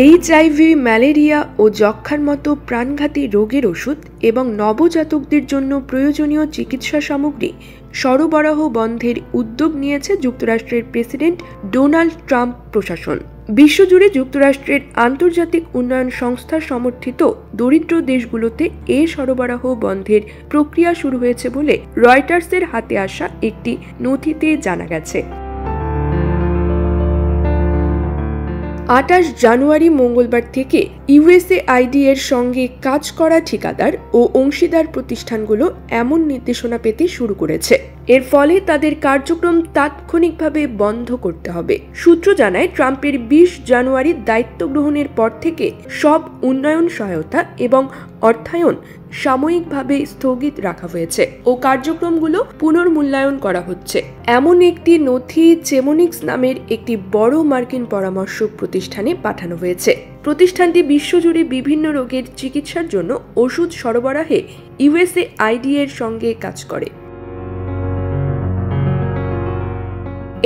HIV, malaria ও যক্ষ্মার মতো প্রাণঘাতী রোগের ওষুধ এবং নবজাতকদের জন্য প্রয়োজনীয় চিকিৎসা সামগ্রী সরবরাহ বন্ধের উদ্যোগ নিয়েছে যুক্তরাষ্ট্রের প্রেসিডেন্ট ডোনাল্ড ট্রাম্প প্রশাসন। বিশ্বজুড়ে যুক্তরাষ্ট্রের আন্তর্জাতিক উন্নয়ন সংস্থা সমর্থিত দরিদ্র দেশগুলোতে এ সরবরাহ বন্ধের প্রক্রিয়া শুরু হয়েছে বলে রয়টার্সের হাতে আসা একটি নথিতে জানা গেছে। 28 জানুয়ারি মঙ্গলবার থেকে ইউএসএআইডি এর সঙ্গে কাজ করা ঠিকাদার ও অংশীদার প্রতিষ্ঠানগুলো এমন নির্দেশনা পেতে শুরু করেছে। এর ফলে তাদের কার্যক্রম তাৎক্ষণিকভাবে বন্ধ করতে হবে। সূত্র জানায়, ট্রাম্পের 20 জানুয়ারি দায়িত্ব গ্রহণের পর থেকে সব উন্নয়ন সহায়তা এবং অর্থায়ন সাময়িকভাবে স্থগিত রাখা হয়েছে ও কার্যক্রমগুলো পুনর্মূল্যায়ন করা হচ্ছে। এমন একটি নথি চেমোনিক্স নামের একটি বড় মার্কিন পরামর্শক প্রতিষ্ঠানে পাঠানো হয়েছে। প্রতিষ্ঠানটি বিশ্বজুড়ে বিভিন্ন রোগের চিকিৎসার জন্য ওষুধ সরবরাহে ইউএসএআইডি এর সঙ্গে কাজ করে।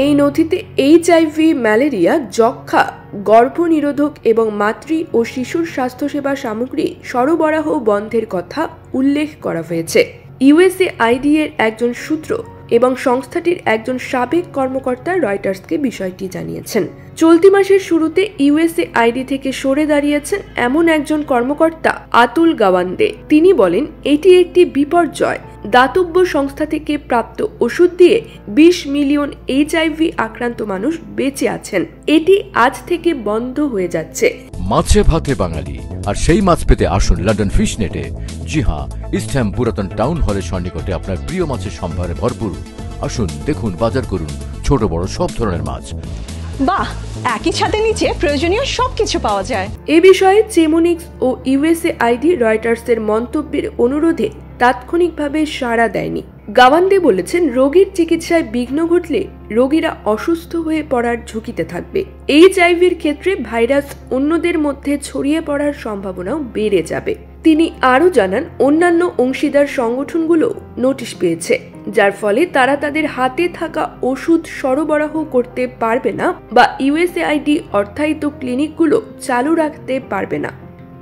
এই নথিতে এইচআইভি, ম্যালেরিয়া, যক্ষ্মা, গর্ভনিরোধক এবং মাতৃ ও শিশুর স্বাস্থ্যসেবা সামগ্রী সরবরাহ বন্ধের কথা উল্লেখ করা হয়েছে। ইউএসএআইডি এর একজন সূত্র এবং সংস্থাটির একজন সাবেক কর্মকর্তা রয়টার্সকে বিষয়টি জানিয়েছেন। চলতি মাসের শুরুতে ইউএসএআইডি থেকে সরে দাঁড়িয়েছেন এমন একজন কর্মকর্তা আতুল গাওয়ান্দে। তিনি বলেন, এটি একটি বিপর্যয়। দাতব্য সংস্থা থেকে প্রাপ্ত ওষুধ দিয়ে 20 মিলিয়ন এইচআইভি আক্রান্ত মানুষ বেঁচে আছেন। এটি আজ থেকে বন্ধ হয়ে যাচ্ছে। মাছে ভাতে বাঙালি, আর সেই মাছ পেতে আসুন লন্ডন ফিশ নেটে। জি হ্যাঁ, ইস্টহ্যাম পুরাতন টাউন হলের সন্নিকটে আপনার প্রিয় মাছের সম্ভারে ভরপুর। আসুন, দেখুন, বাজার করুন ছোট বড় সব ধরনের মাছ। বাহ, একই ছাদের নিচে প্রয়োজনীয় সবকিছু পাওয়া যায়। এ বিষয়ে চেমোনিক্স ও ইউএসএআইডি রয়টার্সের মন্তব্যের অনুরোধে তাৎক্ষণিকভাবে সাড়া দেয়নি। গাওয়ান্দে বলেছেন, রোগীর চিকিৎসায় বিঘ্ন ঘটলে রোগীরা অসুস্থ হয়ে পড়ার ঝুঁকিতে থাকবে। এইচআইভির ক্ষেত্রে ভাইরাস অন্যদের মধ্যে ছড়িয়ে পড়ার সম্ভাবনাও বেড়ে যাবে। তিনি আরও জানান, অন্যান্য অংশীদার সংগঠনগুলো নোটিশ পেয়েছে, যার ফলে তারা তাদের হাতে থাকা ওষুধ সরবরাহ করতে পারবে না বা ইউএসএআইডি অর্থায়িত ক্লিনিকগুলো চালু রাখতে পারবে না।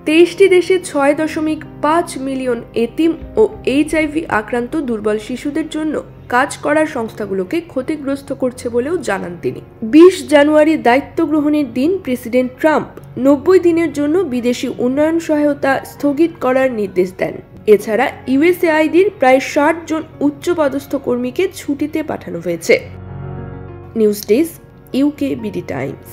23টি দেশে 6.5 মিলিয়ন এতিম ও এইচআইভি আক্রান্ত দুর্বল শিশুদের জন্য কাজ করার সংস্থাগুলোকে ক্ষতিগ্রস্ত করছে বলেও জানান তিনি। 20 জানুয়ারি দায়িত্ব গ্রহণের দিন প্রেসিডেন্ট ট্রাম্প 90 দিনের জন্য বিদেশি উন্নয়ন সহায়তা স্থগিত করার নির্দেশ দেন। এছাড়া ইউএসএআইডির প্রায় 60 জন উচ্চপদস্থ কর্মীকে ছুটিতে পাঠানো হয়েছে। News desk, UKBD Times.